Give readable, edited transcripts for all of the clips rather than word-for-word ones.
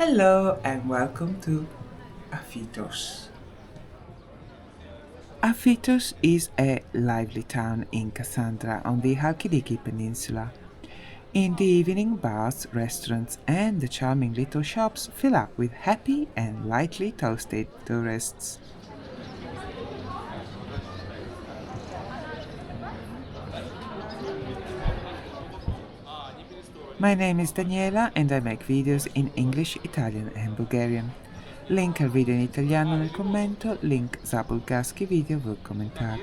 Hello and welcome to Afytos. Afytos is a lively town in Kassandra on the Halkidiki Peninsula. In the evening, bars, restaurants, and the charming little shops fill up with happy and lightly toasted tourists. My name is Daniela and I make videos in English, Italian and Bulgarian. Link al video in italiano nel commento, link za bulgarski video v komentar.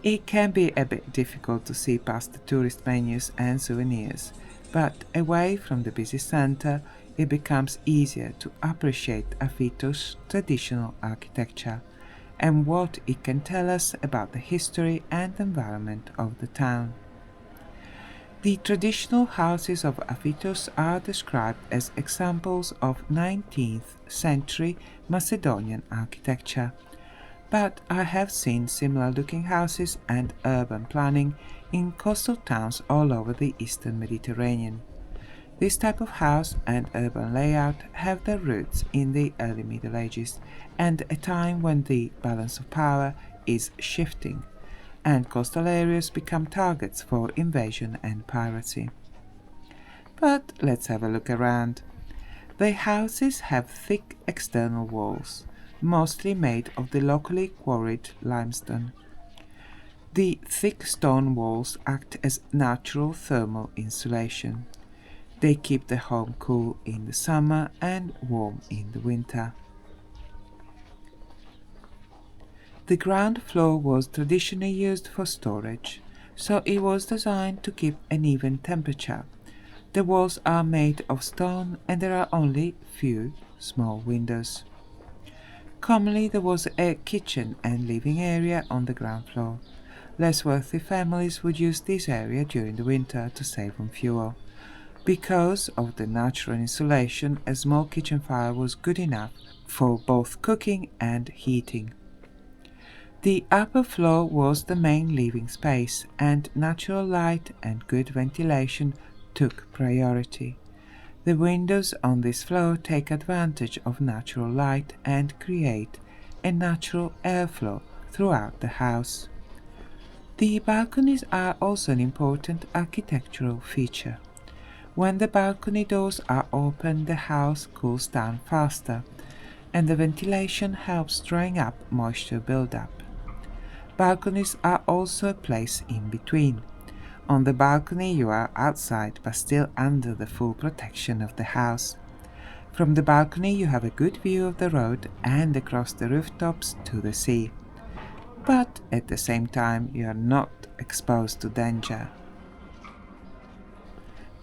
It can be a bit difficult to see past the tourist menus and souvenirs, but away from the busy center, it becomes easier to appreciate Afitos' traditional architecture and what it can tell us about the history and environment of the town. The traditional houses of Afitos are described as examples of 19th century Macedonian architecture, but I have seen similar looking houses and urban planning in coastal towns all over the eastern Mediterranean. This type of house and urban layout have their roots in the early Middle Ages and a time when the balance of power is shifting and coastal areas become targets for invasion and piracy. But let's have a look around. The houses have thick external walls, mostly made of the locally quarried limestone. The thick stone walls act as natural thermal insulation. They keep the home cool in the summer and warm in the winter. The ground floor was traditionally used for storage, so it was designed to keep an even temperature. The walls are made of stone and there are only few small windows. Commonly there was a kitchen and living area on the ground floor. Less wealthy families would use this area during the winter to save on fuel. Because of the natural insulation, a small kitchen fire was good enough for both cooking and heating. The upper floor was the main living space, and natural light and good ventilation took priority. The windows on this floor take advantage of natural light and create a natural airflow throughout the house. The balconies are also an important architectural feature. When the balcony doors are open, the house cools down faster, and the ventilation helps drying up moisture buildup. Balconies are also a place in between. On the balcony you are outside but still under the full protection of the house. From the balcony you have a good view of the road and across the rooftops to the sea. But at the same time you are not exposed to danger.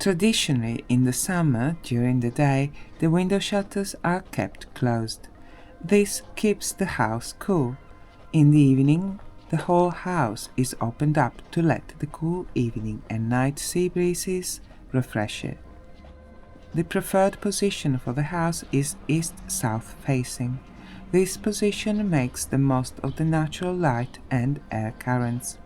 Traditionally, in the summer, during the day, the window shutters are kept closed. This keeps the house cool. In the evening, the whole house is opened up to let the cool evening and night sea breezes refresh it. The preferred position for the house is east-south facing. This position makes the most of the natural light and air currents.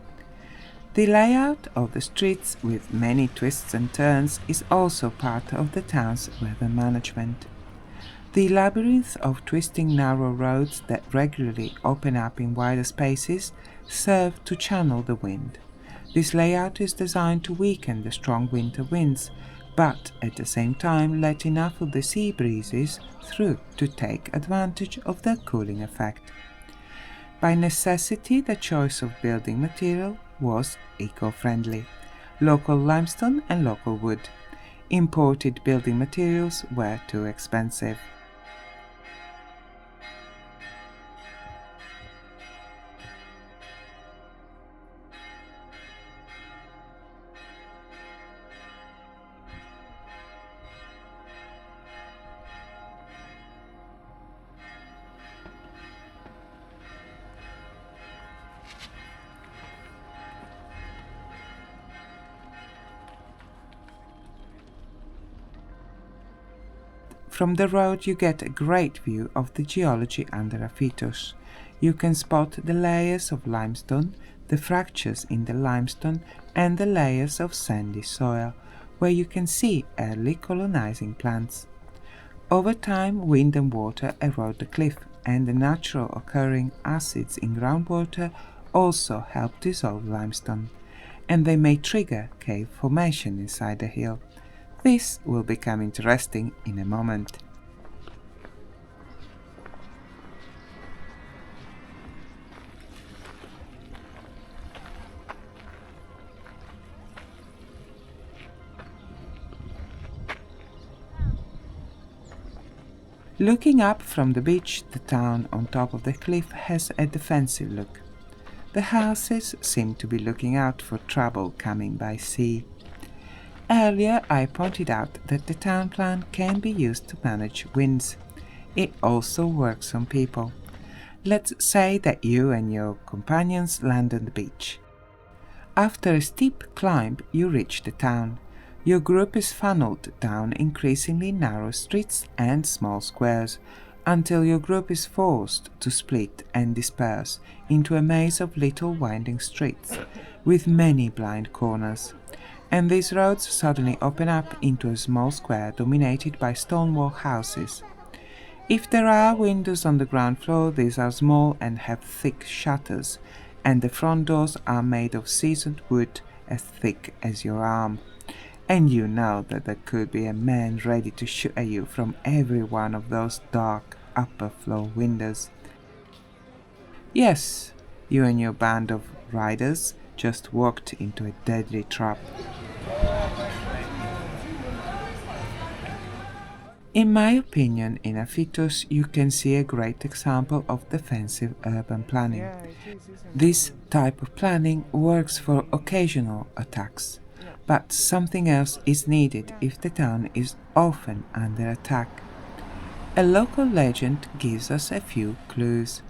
The layout of the streets with many twists and turns is also part of the town's weather management. The labyrinth of twisting narrow roads that regularly open up in wider spaces serve to channel the wind. This layout is designed to weaken the strong winter winds, but at the same time let enough of the sea breezes through to take advantage of their cooling effect. By necessity, the choice of building material was eco-friendly, local limestone and local wood. Imported building materials were too expensive. From the road you get a great view of the geology under Afitos. You can spot the layers of limestone, the fractures in the limestone and the layers of sandy soil, where you can see early colonizing plants. Over time, wind and water erode the cliff, and the natural occurring acids in groundwater also help dissolve limestone, and they may trigger cave formation inside the hill. This will become interesting in a moment. Looking up from the beach, the town on top of the cliff has a defensive look. The houses seem to be looking out for trouble coming by sea. Earlier I pointed out that the town plan can be used to manage winds. It also works on people. Let's say that you and your companions land on the beach. After a steep climb, you reach the town. Your group is funneled down increasingly narrow streets and small squares until your group is forced to split and disperse into a maze of little winding streets with many blind corners. And these roads suddenly open up into a small square dominated by stone wall houses. If there are windows on the ground floor, these are small and have thick shutters, and the front doors are made of seasoned wood as thick as your arm. And you know that there could be a man ready to shoot at you from every one of those dark upper floor windows. Yes, you and your band of riders just walked into a deadly trap. In my opinion, in Afytos you can see a great example of defensive urban planning. This type of planning works for occasional attacks, but something else is needed if the town is often under attack. A local legend gives us a few clues.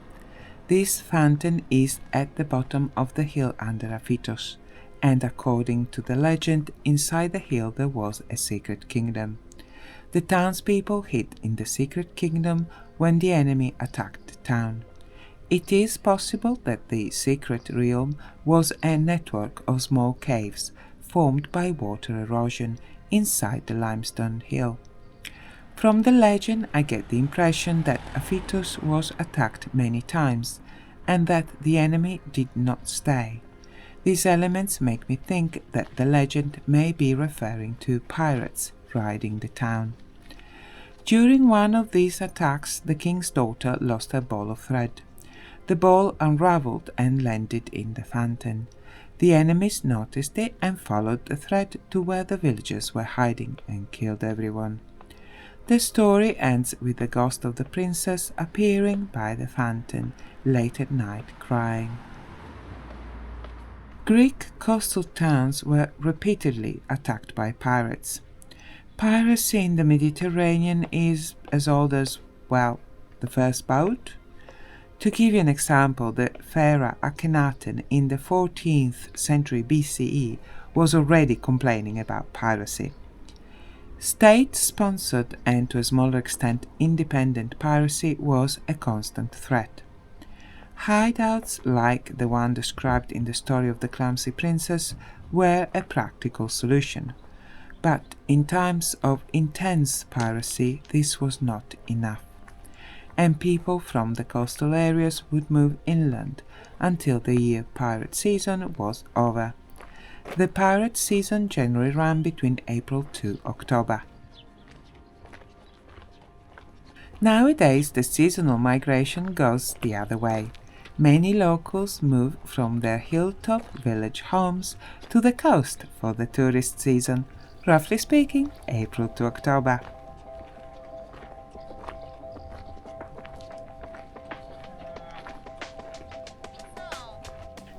This fountain is at the bottom of the hill under Afytos, and according to the legend, inside the hill there was a secret kingdom. The townspeople hid in the secret kingdom when the enemy attacked the town. It is possible that the secret realm was a network of small caves formed by water erosion inside the limestone hill. From the legend I get the impression that Afytos was attacked many times and that the enemy did not stay. These elements make me think that the legend may be referring to pirates raiding the town. During one of these attacks, the king's daughter lost a ball of thread. The ball unraveled and landed in the fountain. The enemies noticed it and followed the thread to where the villagers were hiding and killed everyone. The story ends with the ghost of the princess appearing by the fountain late at night crying. Greek coastal towns were repeatedly attacked by pirates. Piracy in the Mediterranean is as old as, well, the first boat. To give you an example, the pharaoh Akhenaten in the 14th century BCE was already complaining about piracy. State-sponsored and to a smaller extent independent piracy was a constant threat. Hideouts like the one described in the story of the clumsy princess were a practical solution. But in times of intense piracy this was not enough, and people from the coastal areas would move inland until the year pirate season was over. The pirate season generally ran between April to October. Nowadays the seasonal migration goes the other way. Many locals move from their hilltop village homes to the coast for the tourist season, roughly speaking, April to October.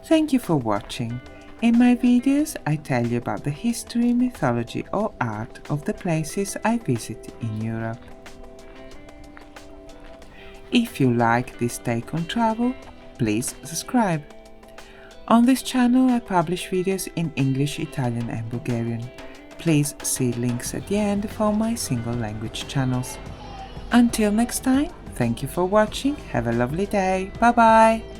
Thank you for watching. In my videos I tell you about the history, mythology or art of the places I visit in Europe. If you like this take on travel, please subscribe. On this channel I publish videos in English, Italian and Bulgarian. Please see links at the end for my single language channels. Until next time, thank you for watching, have a lovely day, bye bye!